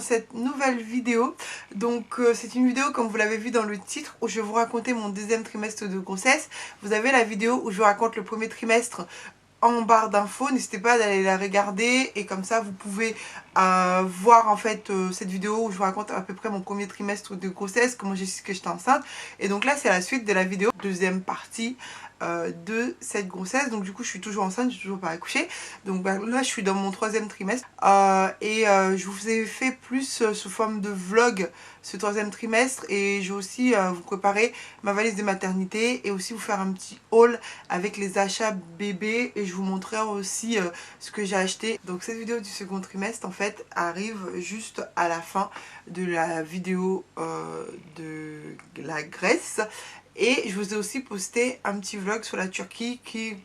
cette nouvelle vidéo. Donc c'est une vidéo comme vous l'avez vu dans le titre où je vais vous raconter mon deuxième trimestre de grossesse. Vous avez la vidéo où je vous raconte le premier trimestre en barre d'infos, n'hésitez pas d'aller la regarder et comme ça vous pouvez voir en fait cette vidéo où je vous raconte à peu près mon premier trimestre de grossesse, comment j'ai su que j'étais enceinte. Et donc là c'est la suite de la vidéo, deuxième partie de cette grossesse. Donc du coup je suis toujours enceinte, je suis toujours pas accouchée. Donc là je suis dans mon troisième trimestre je vous ai fait plus sous forme de vlog ce troisième trimestre et je vais aussi vous préparer ma valise de maternité et aussi vous faire un petit haul avec les achats bébés et je vous montrerai aussi ce que j'ai acheté. Donc cette vidéo du second trimestre en fait arrive juste à la fin de la vidéo de la Grèce. Et je vous ai aussi posté un petit vlog sur la Turquie qui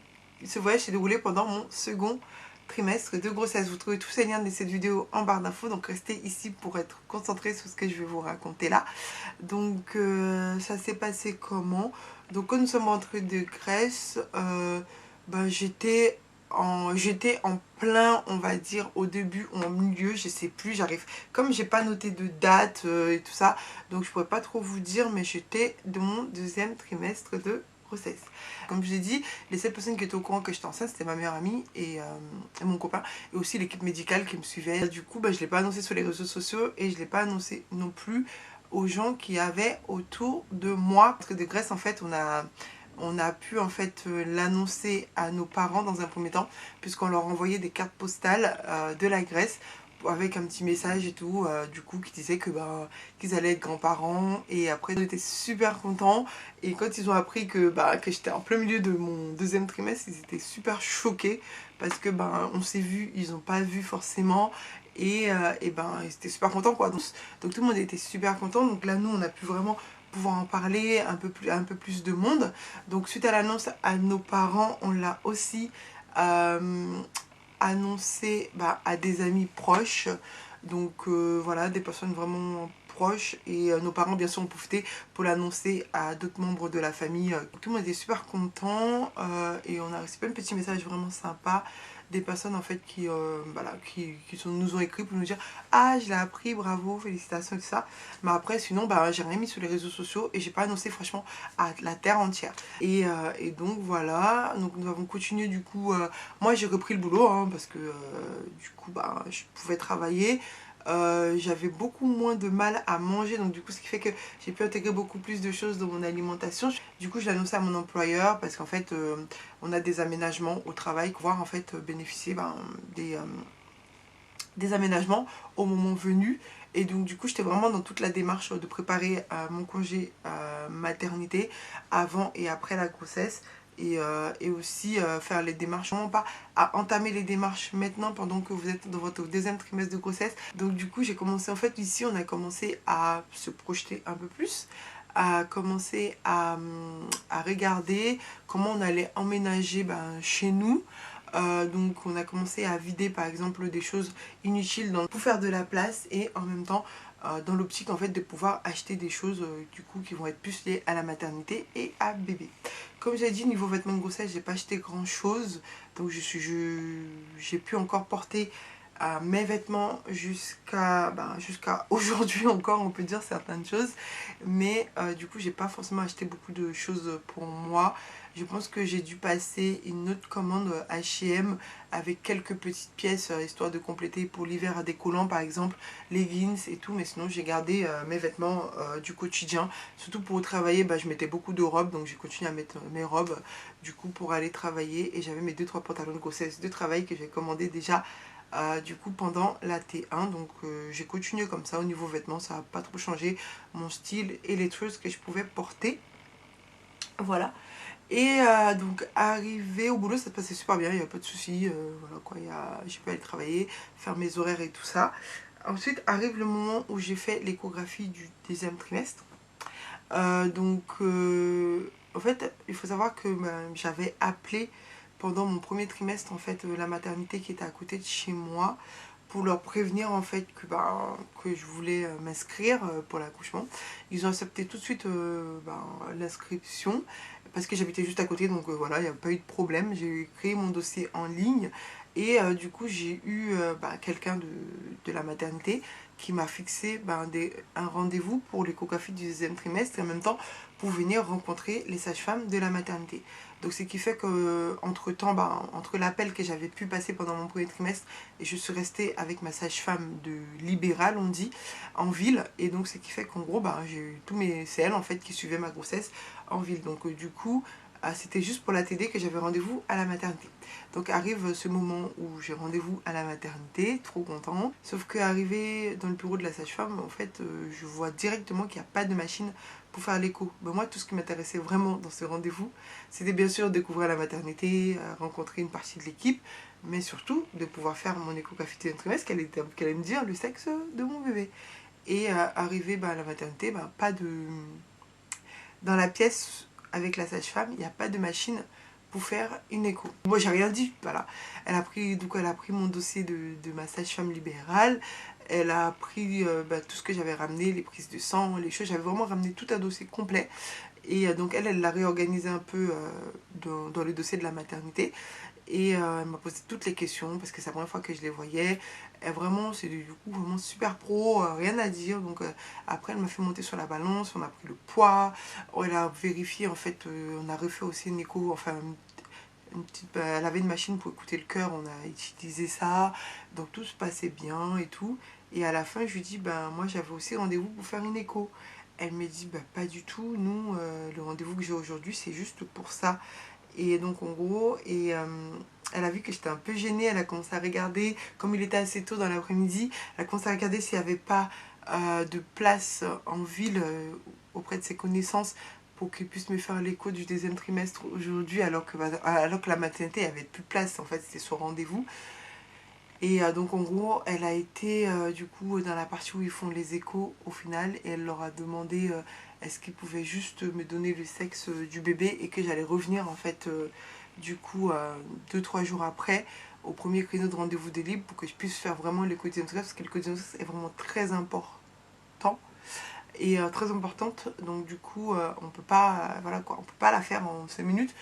ce voyage s'est déroulé pendant mon second trimestre de grossesse. Vous trouvez tous ces liens de cette vidéo en barre d'infos, donc restez ici pour être concentré sur ce que je vais vous raconter là. Donc ça s'est passé comment? Donc quand nous sommes rentrés de Grèce, j'étais en plein, on va dire au début ou en milieu, je sais plus, j'arrive, comme j'ai pas noté de date et tout ça, donc je pourrais pas trop vous dire, mais j'étais de mon deuxième trimestre de grossesse. Comme je vous ai dit, les seules personnes qui étaient au courant que j'étais enceinte, c'était ma meilleure amie et mon copain, et aussi l'équipe médicale qui me suivait. Du coup, je l'ai pas annoncé sur les réseaux sociaux et je l'ai pas annoncé non plus aux gens qui avaient autour de moi. Parce que de Grèce, en fait, on a pu en fait l'annoncer à nos parents dans un premier temps, puisqu'on leur envoyait des cartes postales de la Grèce avec un petit message et tout, du coup qui disait que qu'ils allaient être grands-parents. Et après ils étaient super contents et quand ils ont appris que j'étais en plein milieu de mon deuxième trimestre, ils étaient super choqués parce que on s'est vu, ils n'ont pas vu forcément. Et ils étaient super contents quoi. Donc tout le monde était super content. Donc là nous on a pu vraiment pouvoir en parler un peu plus de monde. Donc suite à l'annonce à nos parents, on l'a aussi annoncé à des amis proches. Donc voilà, des personnes vraiment proches. Et nos parents bien sûr ont profité pour l'annoncer à d'autres membres de la famille. Tout le monde était super content et on a reçu plein de petits messages vraiment sympas. Des personnes en fait qui nous ont écrit pour nous dire ah je l'ai appris, bravo, félicitations et tout ça. Mais après sinon j'ai rien mis sur les réseaux sociaux et j'ai pas annoncé franchement à la terre entière. Et donc voilà, donc nous avons continué du coup, moi j'ai repris le boulot parce que du coup je pouvais travailler. J'avais beaucoup moins de mal à manger, donc du coup ce qui fait que j'ai pu intégrer beaucoup plus de choses dans mon alimentation. Du coup je l'ai annoncé à mon employeur parce qu'en fait on a des aménagements au travail, pouvoir en fait bénéficier des aménagements au moment venu. Et donc du coup j'étais vraiment dans toute la démarche de préparer mon congé maternité avant et après la grossesse. Et aussi faire les démarches, vraiment pas à entamer les démarches maintenant pendant que vous êtes dans votre deuxième trimestre de grossesse. Donc du coup j'ai commencé, en fait ici on a commencé à se projeter un peu plus, à commencer à regarder comment on allait emménager chez nous. Donc on a commencé à vider par exemple des choses inutiles pour faire de la place et en même temps dans l'optique en fait de pouvoir acheter des choses du coup qui vont être plus liées à la maternité et à bébé. Comme j'ai dit, niveau vêtements de grossesse j'ai pas acheté grand chose, donc j'ai pu encore porter mes vêtements jusqu'à aujourd'hui encore, on peut dire certaines choses, mais du coup j'ai pas forcément acheté beaucoup de choses pour moi. Je pense que j'ai dû passer une autre commande H&M avec quelques petites pièces histoire de compléter pour l'hiver, à des collants par exemple, leggings et tout, mais sinon j'ai gardé mes vêtements du quotidien. Surtout pour travailler, je mettais beaucoup de robes, donc j'ai continué à mettre mes robes du coup pour aller travailler. Et j'avais mes 2-3 pantalons de grossesse de travail que j'ai commandé déjà du coup pendant la T1. Donc j'ai continué comme ça au niveau vêtements, ça n'a pas trop changé mon style et les choses que je pouvais porter. Voilà. Et donc arrivé au boulot ça se passait super bien, il n'y a pas de soucis, voilà quoi, j'ai pu aller travailler, faire mes horaires et tout ça. Ensuite arrive le moment où j'ai fait l'échographie du deuxième trimestre. En fait il faut savoir que j'avais appelé pendant mon premier trimestre en fait la maternité qui était à côté de chez moi pour leur prévenir en fait que je voulais m'inscrire pour l'accouchement. Ils ont accepté tout de suite l'inscription parce que j'habitais juste à côté, donc voilà, il n'y a pas eu de problème. J'ai créé mon dossier en ligne et du coup j'ai eu quelqu'un de la maternité qui m'a fixé un rendez-vous pour l'échographie du deuxième trimestre et en même temps pour venir rencontrer les sages-femmes de la maternité. Donc ce qui fait que entre temps, entre l'appel que j'avais pu passer pendant mon premier trimestre et je suis restée avec ma sage-femme de libéral, on dit, en ville. Et donc ce qui fait qu'en gros, j'ai eu tous mes CL en fait qui suivaient ma grossesse en ville. Donc du coup, c'était juste pour la TD que j'avais rendez-vous à la maternité. Donc arrive ce moment où j'ai rendez-vous à la maternité, trop content. Sauf qu'arrivé dans le bureau de la sage-femme, en fait, je vois directement qu'il n'y a pas de machine pour faire l'écho. Moi, tout ce qui m'intéressait vraiment dans ce rendez-vous, c'était bien sûr découvrir la maternité, rencontrer une partie de l'équipe, mais surtout de pouvoir faire mon échographie de trimestre, qu'elle allait me dire le sexe de mon bébé. Et arrivé à la maternité, pas de... Dans la pièce avec la sage-femme, il n'y a pas de machine pour faire une écho. Moi, j'ai rien dit, voilà. Elle a pris mon dossier de ma sage-femme libérale. Elle a pris tout ce que j'avais ramené, les prises de sang, les choses. J'avais vraiment ramené tout un dossier complet. Et donc, elle l'a réorganisé un peu dans le dossier de la maternité. Et elle m'a posé toutes les questions parce que c'est la première fois que je les voyais. Et vraiment, c'est du coup vraiment super pro, rien à dire. Donc après, elle m'a fait monter sur la balance, on a pris le poids, elle a vérifié en fait, on a refait aussi une écho, enfin elle avait une machine pour écouter le cœur, on a utilisé ça. Donc tout se passait bien et tout. Et à la fin, je lui dis, moi j'avais aussi rendez-vous pour faire une écho. Elle me dit, pas du tout, nous, le rendez-vous que j'ai aujourd'hui, c'est juste pour ça. Et donc en gros, elle a vu que j'étais un peu gênée, elle a commencé à regarder, comme il était assez tôt dans l'après-midi, elle a commencé à regarder s'il n'y avait pas de place en ville auprès de ses connaissances pour qu'ils puissent me faire l'écho du deuxième trimestre aujourd'hui, alors que la maternité avait plus de place, en fait c'était son rendez-vous. Et donc en gros, elle a été du coup dans la partie où ils font les échos au final et elle leur a demandé est-ce qu'ils pouvaient juste me donner le sexe du bébé et que j'allais revenir en fait du coup 2-3 jours après au premier créneau de rendez-vous de libre pour que je puisse faire vraiment l'écho du parce que l'écho est vraiment très important et très importante, donc du coup on peut pas voilà quoi, on peut pas la faire en 5 minutes.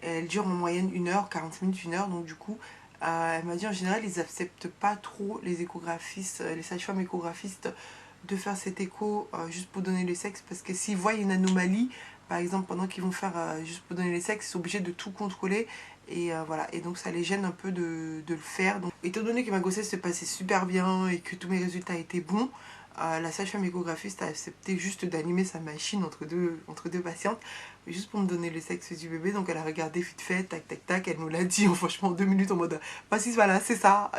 Elle dure en moyenne 1 heure, 40 minutes, 1 heure. Donc du coup, elle m'a dit en général, ils acceptent pas trop les échographistes, les sages-femmes échographistes, de faire cet écho juste pour donner le sexe. Parce que s'ils voient une anomalie, par exemple, pendant qu'ils vont faire juste pour donner le sexe, ils sont obligés de tout contrôler. Et voilà, et donc ça les gêne un peu de le faire. Donc, étant donné que ma grossesse se passait super bien et que tous mes résultats étaient bons, la sage-femme échographiste a accepté juste d'animer sa machine entre deux patientes, juste pour me donner le sexe du bébé. Donc elle a regardé vite fait, tac tac tac, elle nous l'a dit franchement en 2 minutes en mode si voilà c'est ça.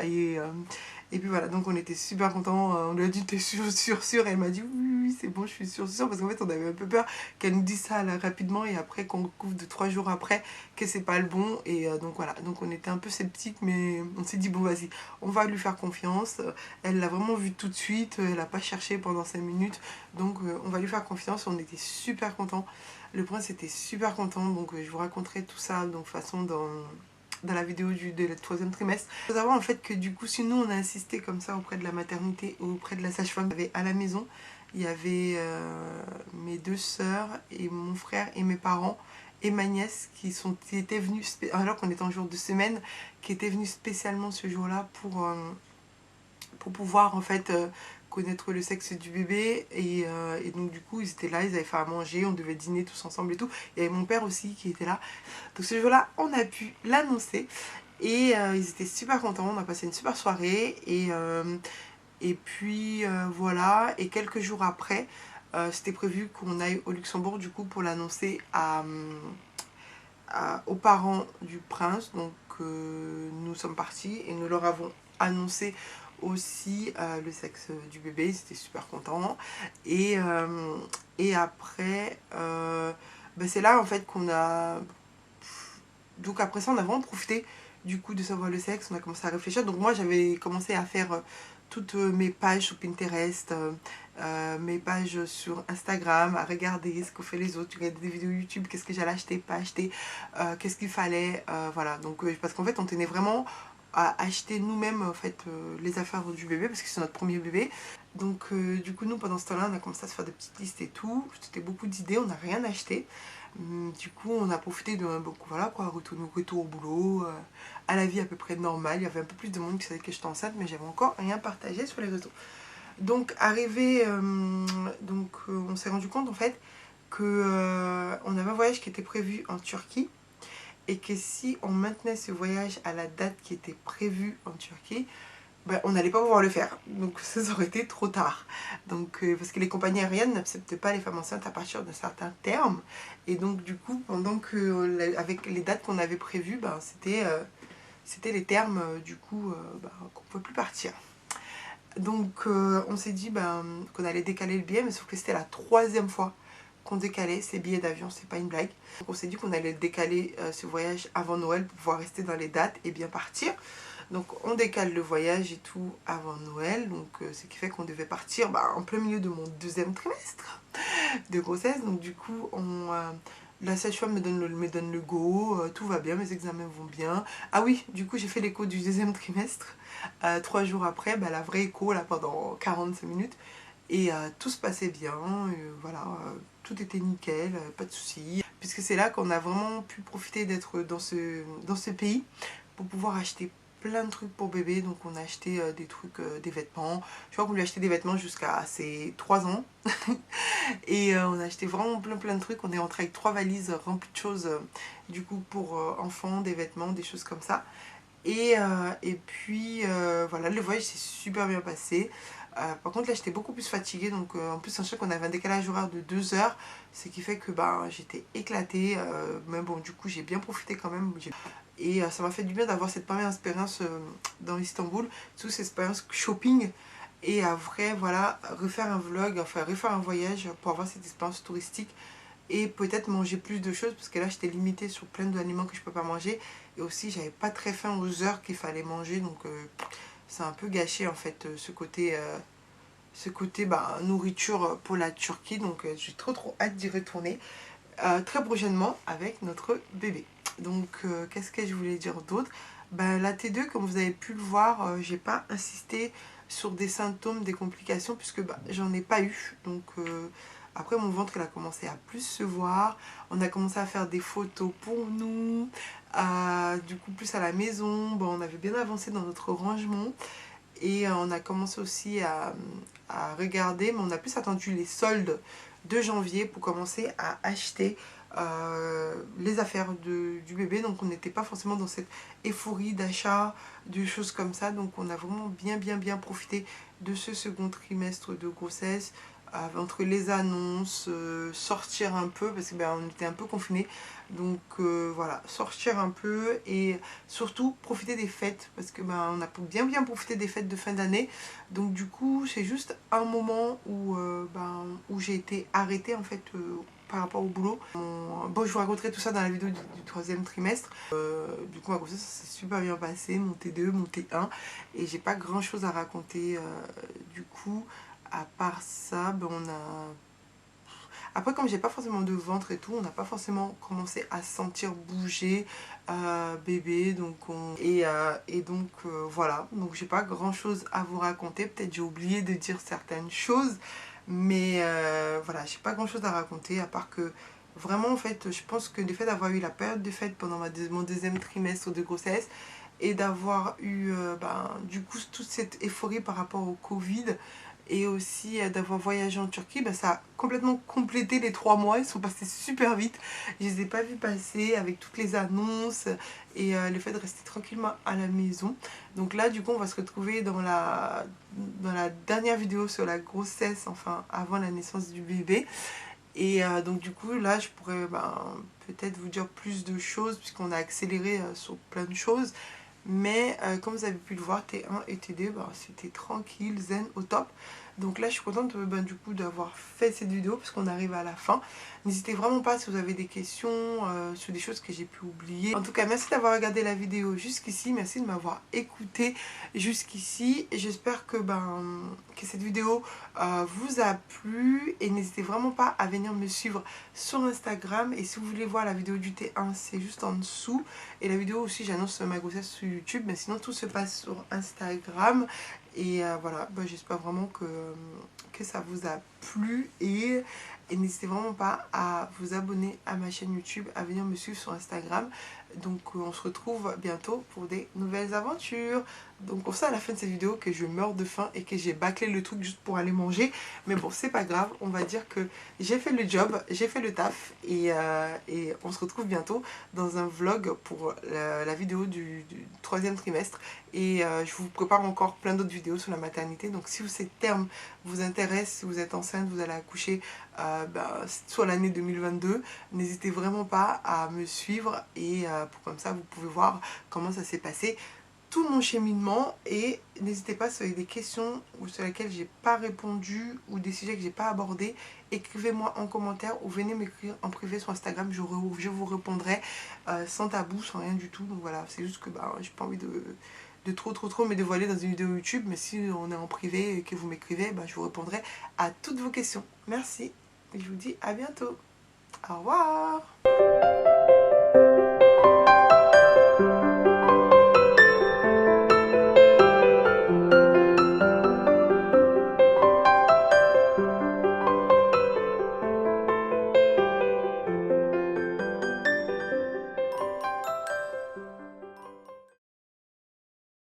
Et puis voilà, donc on était super contents, on lui a dit t'es sûr, elle m'a dit oui c'est bon je suis sûre, parce qu'en fait on avait un peu peur qu'elle nous dise ça là, rapidement et après qu'on découvre 2-3 jours après que c'est pas le bon. Et donc voilà, donc on était un peu sceptiques mais on s'est dit bon vas-y, on va lui faire confiance. Elle l'a vraiment vu tout de suite, elle n'a pas cherché pendant 5 minutes, donc on va lui faire confiance. On était super contents, le prince était super content, donc je vous raconterai tout ça donc façon dans la vidéo de le troisième trimestre. Il faut savoir en fait que du coup si nous on a insisté comme ça auprès de la maternité ou auprès de la sage-femme à la maison, il y avait mes 2 sœurs et mon frère et mes parents et ma nièce qui étaient venus, alors qu'on était en jour de semaine, qui étaient venus spécialement ce jour-là pour pouvoir en fait connaître le sexe du bébé. Et donc du coup ils étaient là, ils avaient fait à manger, on devait dîner tous ensemble et tout. Il y avait mon père aussi qui était là. Donc ce jour-là on a pu l'annoncer et ils étaient super contents, on a passé une super soirée. Et puis voilà, et quelques jours après c'était prévu qu'on aille au Luxembourg du coup pour l'annoncer aux parents du prince. Donc nous sommes partis et nous leur avons annoncé aussi le sexe du bébé, ils étaient super contents. Et après c'est là en fait qu'on a, donc après ça on a vraiment profité du coup de savoir le sexe, on a commencé à réfléchir. Donc moi j'avais commencé à faire toutes mes pages sur Pinterest, mes pages sur Instagram, à regarder ce qu'ont fait les autres, regarder des vidéos YouTube, qu'est-ce que j'allais acheter, pas acheter, qu'est-ce qu'il fallait, voilà. Donc parce qu'en fait on tenait vraiment à acheter nous-mêmes en fait les affaires du bébé parce que c'est notre premier bébé. Donc du coup nous pendant ce temps-là on a commencé à se faire des petites listes et tout, c'était beaucoup d'idées, on n'a rien acheté. Du coup on a profité de voilà quoi, retour au boulot, à la vie à peu près normale. Il y avait un peu plus de monde qui savait que j'étais enceinte mais j'avais encore rien partagé sur les réseaux. Donc arrivé, on s'est rendu compte en fait que on avait un voyage qui était prévu en Turquie et que si on maintenait ce voyage à la date qui était prévue en Turquie, ben, on n'allait pas pouvoir le faire. Donc ça aurait été trop tard. Donc, parce que les compagnies aériennes n'acceptent pas les femmes enceintes à partir d'un certain terme. Et donc du coup, pendant que avec les dates qu'on avait prévues, ben, c'était les termes du coup ben, qu'on ne pouvait plus partir. Donc on s'est dit ben, qu'on allait décaler le billet, mais sauf que c'était la 3e fois qu'on décalait ces billets d'avion, c'est pas une blague. Donc on s'est dit qu'on allait décaler ce voyage avant Noël pour pouvoir rester dans les dates et bien partir. Donc on décale le voyage et tout avant Noël, donc ce qui fait qu'on devait partir bah, en plein milieu de mon 2e trimestre de grossesse. Donc du coup, la sage-femme me donne le go, tout va bien, mes examens vont bien. Ah oui, du coup j'ai fait l'écho du 2e trimestre. 3 jours après, bah, la vraie écho là, pendant 45 minutes. Et tout se passait bien, voilà, tout était nickel, pas de soucis. Puisque c'est là qu'on a vraiment pu profiter d'être dans ce pays pour pouvoir acheter plein de trucs pour bébé. Donc on a acheté des trucs, des vêtements. Je crois qu'on lui a acheté des vêtements jusqu'à ses 3 ans. Et on a acheté vraiment plein de trucs. On est rentré avec 3 valises remplies de choses, du coup pour enfants, des vêtements, des choses comme ça. Et puis voilà, le voyage s'est super bien passé. Par contre là j'étais beaucoup plus fatiguée, donc en plus sachant qu'on avait un décalage horaire de 2 heures, ce qui fait que ben, j'étais éclatée, mais bon du coup j'ai bien profité quand même. Et ça m'a fait du bien d'avoir cette première expérience dans Istanbul, toute cette expérience shopping. Et après voilà, refaire un vlog, enfin refaire un voyage pour avoir cette expérience touristique et peut-être manger plus de choses parce que là j'étais limitée sur plein d'aliments que je peux pas manger et aussi j'avais pas très faim aux heures qu'il fallait manger, donc c'est un peu gâché en fait ce côté bah, nourriture pour la Turquie. Donc j'ai trop hâte d'y retourner très prochainement avec notre bébé. Donc qu'est-ce que je voulais dire d'autre? Ben, la T2, comme vous avez pu le voir, j'ai pas insisté sur des symptômes, des complications, puisque bah, j'en ai pas eu. Donc après mon ventre il a commencé à plus se voir. On a commencé à faire des photos pour nous. Du coup plus à la maison. Bon, on avait bien avancé dans notre rangement. Et on a commencé aussi à regarder, mais on a plus attendu les soldes de janvier pour commencer à acheter les affaires du bébé. Donc on n'était pas forcément dans cette euphorie d'achat, de choses comme ça. Donc on a vraiment bien profité de ce second trimestre de grossesse. Entre les annonces, sortir un peu, parce que ben, on était un peu confinés. Donc voilà, sortir un peu et surtout profiter des fêtes, parce que ben, on a bien profité des fêtes de fin d'année. Donc du coup c'est juste un moment où j'ai été arrêtée en fait par rapport au boulot. Bon, je vous raconterai tout ça dans la vidéo du 3e trimestre. Du coup ma grossesse ça s'est super bien passé, mon T2, mon T1, et j'ai pas grand chose à raconter du coup. À part ça, ben on a... Après, comme j'ai pas forcément de ventre et tout, on n'a pas forcément commencé à sentir bouger bébé. Et donc voilà. Donc j'ai pas grand chose à vous raconter. Peut-être j'ai oublié de dire certaines choses. Mais voilà, j'ai pas grand chose à raconter. À part que vraiment, en fait, je pense que le fait d'avoir eu la période de fête pendant mon 2e trimestre de grossesse et d'avoir eu du coup toute cette euphorie par rapport au Covid et aussi d'avoir voyagé en Turquie, bah, ça a complètement complété les 3 mois. Ils sont passés super vite. Je les ai pas vus passer avec toutes les annonces et le fait de rester tranquillement à la maison. Donc là, du coup, on va se retrouver dans la dernière vidéo sur la grossesse, enfin avant la naissance du bébé. Et donc du coup, là, je pourrais peut-être vous dire plus de choses puisqu'on a accéléré sur plein de choses. Mais comme vous avez pu le voir, T1 et T2, c'était tranquille, zen, au top. Donc là, je suis contente du coup d'avoir fait cette vidéo parce qu'on arrive à la fin. N'hésitez vraiment pas si vous avez des questions sur des choses que j'ai pu oublier. En tout cas, merci d'avoir regardé la vidéo jusqu'ici. Merci de m'avoir écouté jusqu'ici. J'espère que cette vidéo vous a plu. Et n'hésitez vraiment pas à venir me suivre sur Instagram. Et si vous voulez voir la vidéo du T1, c'est juste en dessous. Et la vidéo aussi, j'annonce ma grossesse sur YouTube. Mais sinon, tout se passe sur Instagram. Et voilà, j'espère vraiment que ça vous a plu. Et n'hésitez vraiment pas à vous abonner à ma chaîne YouTube, à venir me suivre sur Instagram. Donc on se retrouve bientôt pour des nouvelles aventures. Donc on sait à la fin de cette vidéo que je meurs de faim et que j'ai bâclé le truc juste pour aller manger. Mais bon, c'est pas grave, on va dire que j'ai fait le job, j'ai fait le taf et on se retrouve bientôt dans un vlog pour la vidéo du troisième trimestre. Et je vous prépare encore plein d'autres vidéos sur la maternité. Donc si ces termes vous intéressent, si vous êtes enceinte, vous allez accoucher sur l'année 2022, n'hésitez vraiment pas à me suivre et comme ça vous pouvez voir comment ça s'est passé, tout mon cheminement. Et n'hésitez pas, si vous avez des questions ou sur lesquelles j'ai pas répondu ou des sujets que j'ai pas abordés, écrivez-moi en commentaire ou venez m'écrire en privé sur Instagram, je vous répondrai sans tabou, sans rien du tout. Donc voilà, c'est juste que j'ai pas envie de trop me dévoiler dans une vidéo YouTube, mais si on est en privé et que vous m'écrivez, je vous répondrai à toutes vos questions. Merci et je vous dis à bientôt. Au revoir.